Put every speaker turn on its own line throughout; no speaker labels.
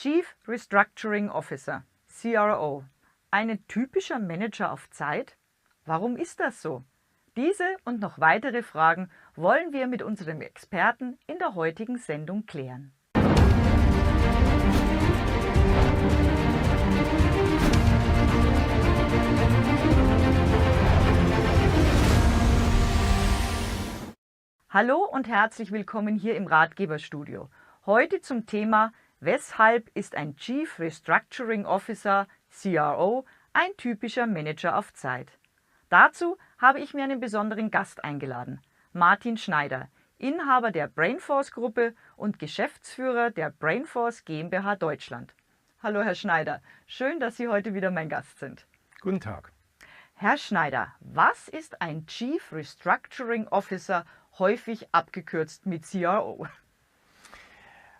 Chief Restructuring Officer, CRO. Ein typischer Manager auf Zeit? Warum ist das so? Diese und noch weitere Fragen wollen wir mit unserem Experten in der heutigen Sendung klären. Hallo und herzlich willkommen hier im Ratgeberstudio. Heute zum Thema: Weshalb ist ein Chief Restructuring Officer, CRO, ein typischer Manager auf Zeit? Dazu habe ich mir einen besonderen Gast eingeladen, Martin Schneider, Inhaber der Brainforce-Gruppe und Geschäftsführer der Brainforce GmbH Deutschland. Hallo Herr Schneider, schön, dass Sie heute wieder mein Gast sind.
Guten Tag.
Herr Schneider, was ist ein Chief Restructuring Officer, häufig abgekürzt mit CRO?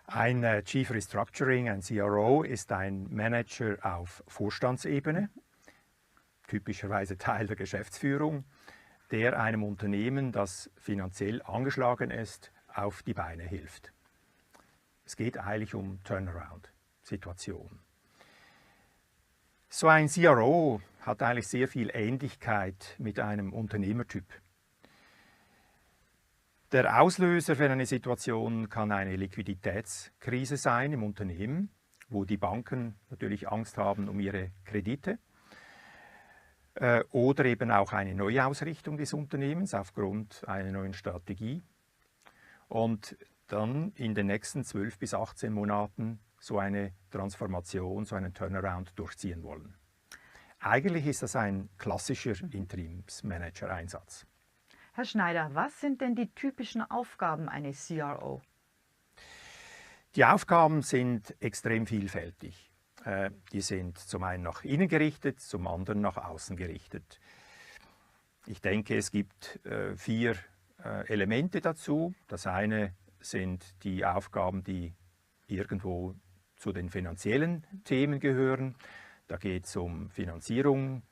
Ein Chief Restructuring, ein CRO, ist ein Manager auf Vorstandsebene, typischerweise Teil der Geschäftsführung, der einem Unternehmen, das finanziell angeschlagen ist, auf die Beine hilft. Es geht eigentlich um Turnaround-Situation. So ein CRO hat eigentlich sehr viel Ähnlichkeit mit einem Unternehmertyp. Der Auslöser für eine Situation kann eine Liquiditätskrise sein im Unternehmen, wo die Banken natürlich Angst haben um ihre Kredite, oder eben auch eine Neuausrichtung des Unternehmens aufgrund einer neuen Strategie und dann in den nächsten 12 bis 18 Monaten so eine Transformation, so einen Turnaround durchziehen wollen. Eigentlich ist das ein klassischer Interimsmanager-Einsatz.
Herr Schneider, was sind denn die typischen Aufgaben eines CRO?
Die Aufgaben sind extrem vielfältig. Die sind zum einen nach innen gerichtet, zum anderen nach außen gerichtet. Ich denke, es gibt 4 Elemente dazu. Das eine sind die Aufgaben, die irgendwo zu den finanziellen Themen gehören. Da geht es um Finanzierung,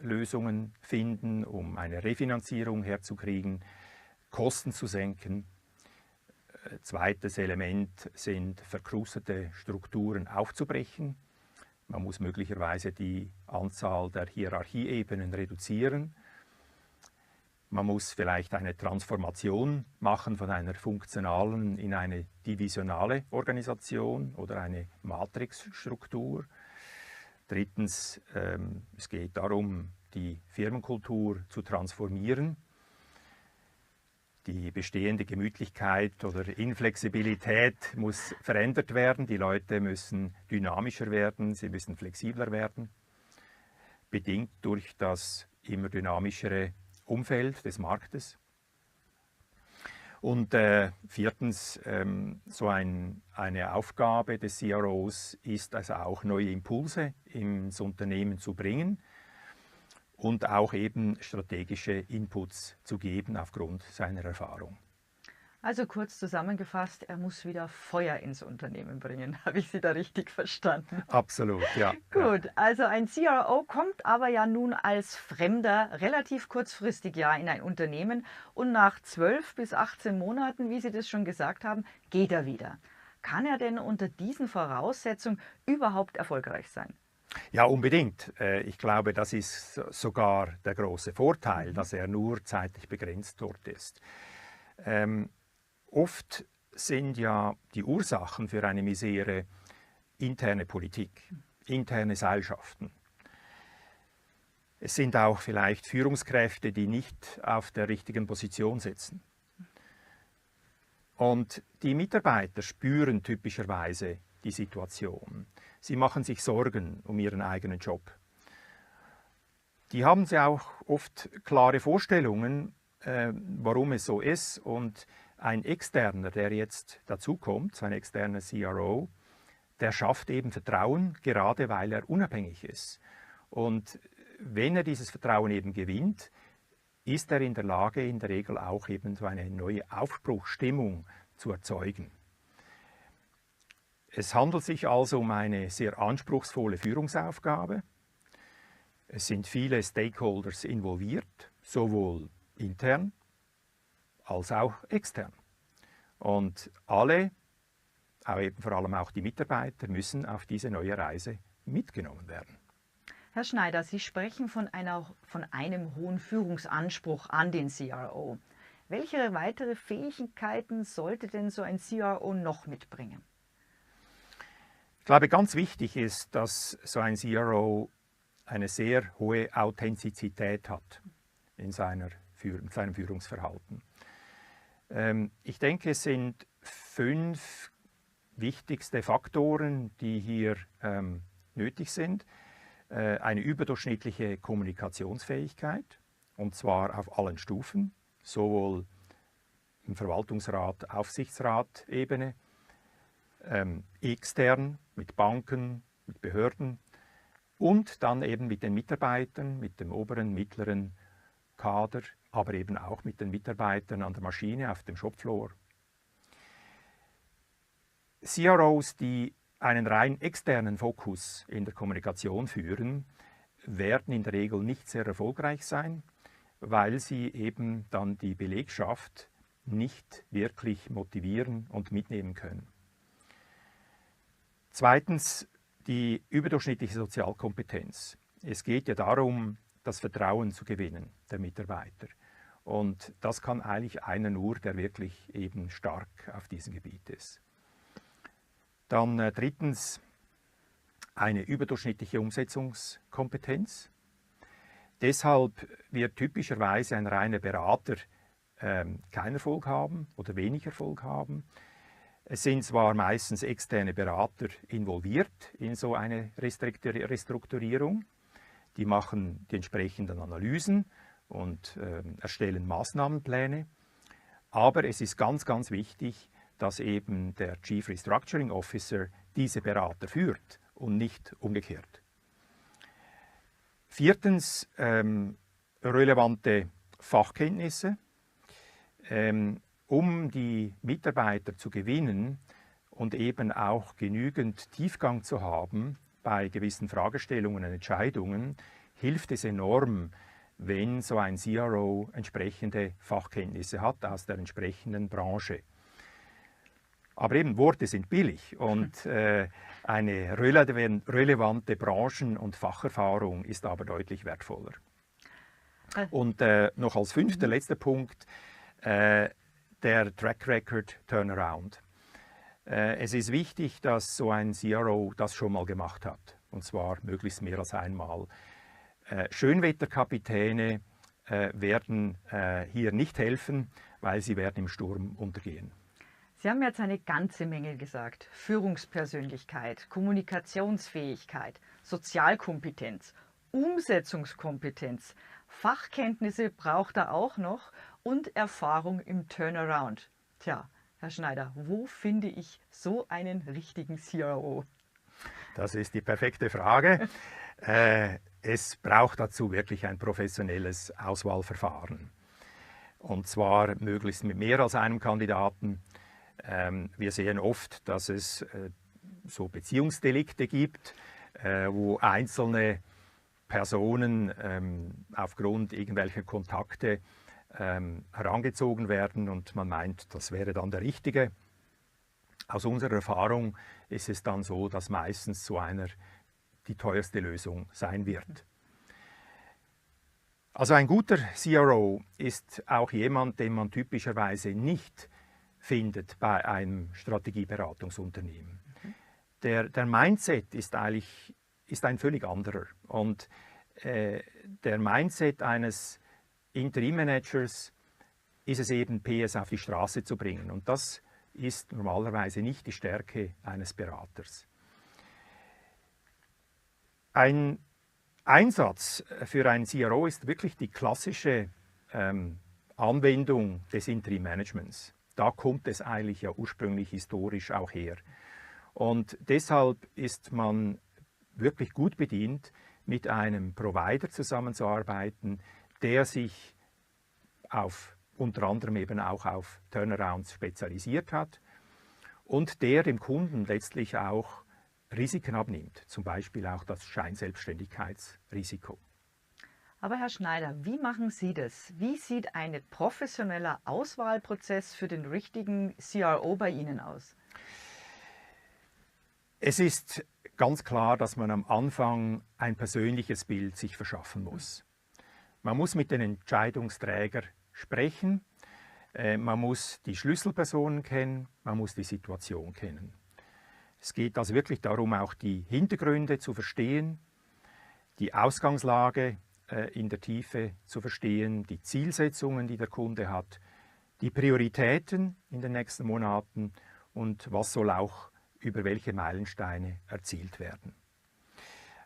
Lösungen finden, um eine Refinanzierung herzukriegen, Kosten zu senken. Zweites Element sind verkrustete Strukturen aufzubrechen. Man muss möglicherweise die Anzahl der Hierarchieebenen reduzieren. Man muss vielleicht eine Transformation machen von einer funktionalen in eine divisionale Organisation oder eine Matrixstruktur. Drittens, es geht darum, die Firmenkultur zu transformieren. Die bestehende Gemütlichkeit oder Inflexibilität muss verändert werden. Die Leute müssen dynamischer werden, sie müssen flexibler werden, bedingt durch das immer dynamischere Umfeld des Marktes. Und viertens, so eine Aufgabe des CROs ist also auch neue Impulse ins Unternehmen zu bringen und auch eben strategische Inputs zu geben aufgrund seiner Erfahrung.
Also kurz zusammengefasst, er muss wieder Feuer ins Unternehmen bringen. Habe ich Sie da richtig verstanden?
Absolut, ja.
Gut, also ein CRO kommt aber ja nun als Fremder relativ kurzfristig ja in ein Unternehmen und nach 12 bis 18 Monaten, wie Sie das schon gesagt haben, geht er wieder. Kann er denn unter diesen Voraussetzungen überhaupt erfolgreich sein?
Ja, unbedingt. Ich glaube, das ist sogar der große Vorteil, dass er nur zeitlich begrenzt dort ist. Oft sind ja die Ursachen für eine Misere interne Politik, interne Seilschaften. Es sind auch vielleicht Führungskräfte, die nicht auf der richtigen Position sitzen. Und die Mitarbeiter spüren typischerweise die Situation. Sie machen sich Sorgen um ihren eigenen Job. Die haben sie auch oft klare Vorstellungen, warum es so ist. Und ein Externer, der jetzt dazukommt, so ein externer CRO, der schafft eben Vertrauen, gerade weil er unabhängig ist. Und wenn er dieses Vertrauen eben gewinnt, ist er in der Lage, in der Regel auch eben so eine neue Aufbruchsstimmung zu erzeugen. Es handelt sich also um eine sehr anspruchsvolle Führungsaufgabe. Es sind viele Stakeholders involviert, sowohl intern als auch extern. Und alle aber eben vor allem auch die Mitarbeiter müssen auf diese neue Reise mitgenommen werden.
Herr Schneider, Sie sprechen von einem hohen Führungsanspruch an den CRO. Welche weitere Fähigkeiten sollte denn so ein CRO noch mitbringen?
Ich glaube, ganz wichtig ist, dass so ein CRO eine sehr hohe Authentizität hat in seinem Führungsverhalten. Ich denke, es sind 5 wichtigste Faktoren, die hier nötig sind. Eine überdurchschnittliche Kommunikationsfähigkeit, und zwar auf allen Stufen, sowohl im Verwaltungsrat, Aufsichtsrat-Ebene, extern mit Banken, mit Behörden und dann eben mit den Mitarbeitern, mit dem oberen, mittleren Kader, aber eben auch mit den Mitarbeitern an der Maschine auf dem Shopfloor. CROs, die einen rein externen Fokus in der Kommunikation führen, werden in der Regel nicht sehr erfolgreich sein, weil sie eben dann die Belegschaft nicht wirklich motivieren und mitnehmen können. Zweitens, die überdurchschnittliche Sozialkompetenz. Es geht ja darum, das Vertrauen zu gewinnen der Mitarbeiter. Und das kann eigentlich einer nur, der wirklich eben stark auf diesem Gebiet ist. Dann drittens, eine überdurchschnittliche Umsetzungskompetenz. Deshalb wird typischerweise ein reiner Berater keinen Erfolg haben oder wenig Erfolg haben. Es sind zwar meistens externe Berater involviert in so eine Restrukturierung. Die machen die entsprechenden Analysen und erstellen Maßnahmenpläne. Aber es ist ganz, ganz wichtig, dass eben der Chief Restructuring Officer diese Berater führt und nicht umgekehrt. Viertens, relevante Fachkenntnisse. Um die Mitarbeiter zu gewinnen und eben auch genügend Tiefgang zu haben bei gewissen Fragestellungen und Entscheidungen, hilft es enorm, wenn so ein CRO entsprechende Fachkenntnisse hat aus der entsprechenden Branche. Aber eben Worte sind billig und eine relevante Branchen- und Facherfahrung ist aber deutlich wertvoller. Und noch als letzter Punkt, der Track Record Turnaround. Es ist wichtig, dass so ein CRO das schon mal gemacht hat, und zwar möglichst mehr als einmal. Schönwetterkapitäne werden hier nicht helfen, weil sie werden im Sturm untergehen.
Sie haben jetzt eine ganze Menge gesagt. Führungspersönlichkeit, Kommunikationsfähigkeit, Sozialkompetenz, Umsetzungskompetenz, Fachkenntnisse braucht er auch noch und Erfahrung im Turnaround. Tja, Herr Schneider, wo finde ich so einen richtigen CRO?
Das ist die perfekte Frage. Es braucht dazu wirklich ein professionelles Auswahlverfahren. Und zwar möglichst mit mehr als einem Kandidaten. Wir sehen oft, dass es so Beziehungsdelikte gibt, wo einzelne Personen aufgrund irgendwelcher Kontakte herangezogen werden und man meint, das wäre dann der Richtige. Aus unserer Erfahrung ist es dann so, dass meistens so einer die teuerste Lösung sein wird. Also ein guter CRO ist auch jemand, den man typischerweise nicht findet bei einem Strategieberatungsunternehmen. Der Mindset ist ein völlig anderer. Und der Mindset eines Interim-Managers ist es eben, PS auf die Straße zu bringen. Und das ist normalerweise nicht die Stärke eines Beraters. Ein Einsatz für einen CRO ist wirklich die klassische Anwendung des Interim-Managements. Da kommt es eigentlich ja ursprünglich historisch auch her. Und deshalb ist man wirklich gut bedient, mit einem Provider zusammenzuarbeiten, der sich unter anderem eben auch auf Turnarounds spezialisiert hat und der dem Kunden letztlich auch Risiken abnimmt, zum Beispiel auch das Scheinselbstständigkeitsrisiko.
Aber Herr Schneider, wie machen Sie das? Wie sieht ein professioneller Auswahlprozess für den richtigen CRO bei Ihnen aus?
Es ist ganz klar, dass man am Anfang ein persönliches Bild sich verschaffen muss. Man muss mit den Entscheidungsträgern sprechen, man muss die Schlüsselpersonen kennen, man muss die Situation kennen. Es geht also wirklich darum, auch die Hintergründe zu verstehen, die Ausgangslage in der Tiefe zu verstehen, die Zielsetzungen, die der Kunde hat, die Prioritäten in den nächsten Monaten und was soll auch über welche Meilensteine erzielt werden.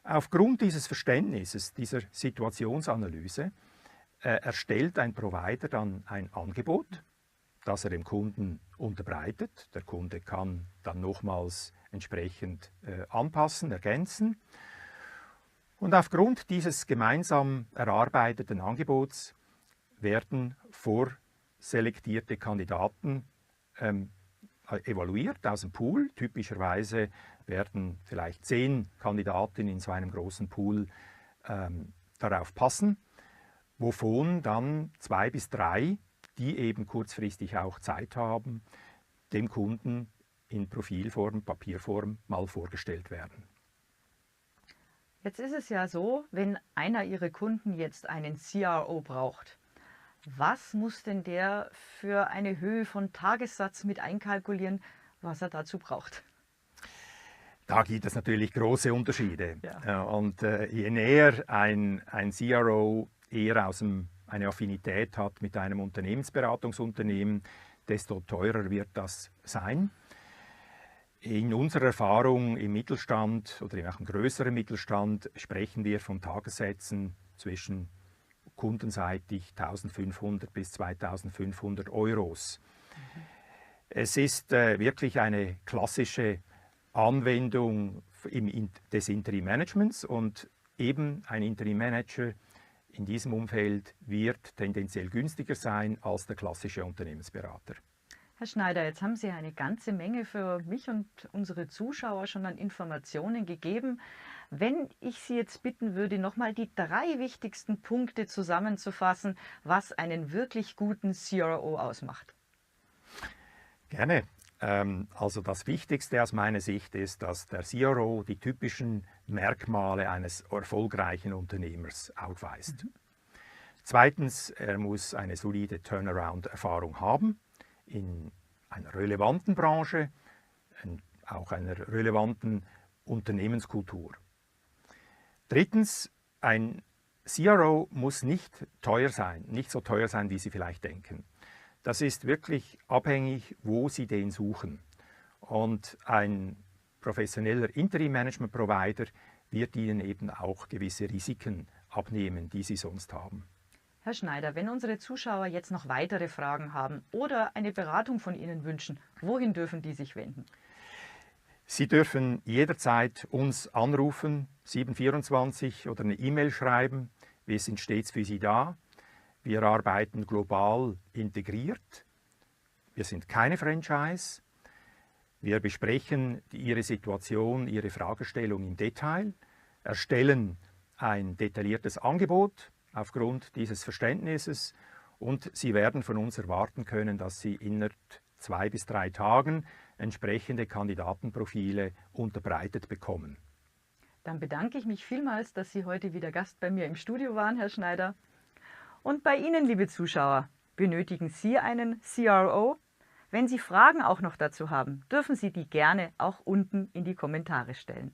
Aufgrund dieses Verständnisses, dieser Situationsanalyse, erstellt ein Provider dann ein Angebot, das er dem Kunden unterbreitet. Der Kunde kann dann nochmals entsprechend anpassen, ergänzen. Und aufgrund dieses gemeinsam erarbeiteten Angebots werden vorselektierte Kandidaten evaluiert aus dem Pool. Typischerweise werden vielleicht 10 Kandidaten in so einem großen Pool darauf passen, wovon dann 2 bis 3, die eben kurzfristig auch Zeit haben, dem Kunden in Profilform, Papierform mal vorgestellt werden.
Jetzt ist es ja so, wenn einer Ihrer Kunden jetzt einen CRO braucht, was muss denn der für eine Höhe von Tagessatz mit einkalkulieren, was er dazu braucht?
Da gibt es natürlich große Unterschiede.
Ja.
Und je näher ein CRO eher eine Affinität hat mit einem Unternehmensberatungsunternehmen, desto teurer wird das sein. In unserer Erfahrung im Mittelstand oder auch im größeren Mittelstand sprechen wir von Tagessätzen zwischen kundenseitig 1.500 bis 2.500 Euros. Es ist wirklich eine klassische Anwendung des Interim-Managements und eben ein Interim-Manager in diesem Umfeld wird tendenziell günstiger sein als der klassische Unternehmensberater.
Herr Schneider, jetzt haben Sie eine ganze Menge für mich und unsere Zuschauer schon an Informationen gegeben. Wenn ich Sie jetzt bitten würde, nochmal die 3 wichtigsten Punkte zusammenzufassen, was einen wirklich guten CRO ausmacht.
Gerne. Also das Wichtigste aus meiner Sicht ist, dass der CRO die typischen Merkmale eines erfolgreichen Unternehmers aufweist. Zweitens, er muss eine solide Turnaround-Erfahrung haben in einer relevanten Branche, auch einer relevanten Unternehmenskultur. Drittens, ein CRO muss nicht teuer sein, nicht so teuer sein, wie Sie vielleicht denken. Das ist wirklich abhängig, wo Sie den suchen. Und ein professioneller Interim-Management-Provider wird Ihnen eben auch gewisse Risiken abnehmen, die Sie sonst haben.
Herr Schneider, wenn unsere Zuschauer jetzt noch weitere Fragen haben oder eine Beratung von Ihnen wünschen, wohin dürfen die sich wenden?
Sie dürfen jederzeit uns anrufen, 724 oder eine E-Mail schreiben. Wir sind stets für Sie da. Wir arbeiten global integriert. Wir sind keine Franchise. Wir besprechen Ihre Situation, Ihre Fragestellung im Detail, erstellen ein detailliertes Angebot aufgrund dieses Verständnisses und Sie werden von uns erwarten können, dass Sie innerhalb 2 bis 3 Tagen entsprechende Kandidatenprofile unterbreitet bekommen.
Dann bedanke ich mich vielmals, dass Sie heute wieder Gast bei mir im Studio waren, Herr Schneider. Und bei Ihnen, liebe Zuschauer, benötigen Sie einen CRO? Wenn Sie Fragen auch noch dazu haben, dürfen Sie die gerne auch unten in die Kommentare stellen.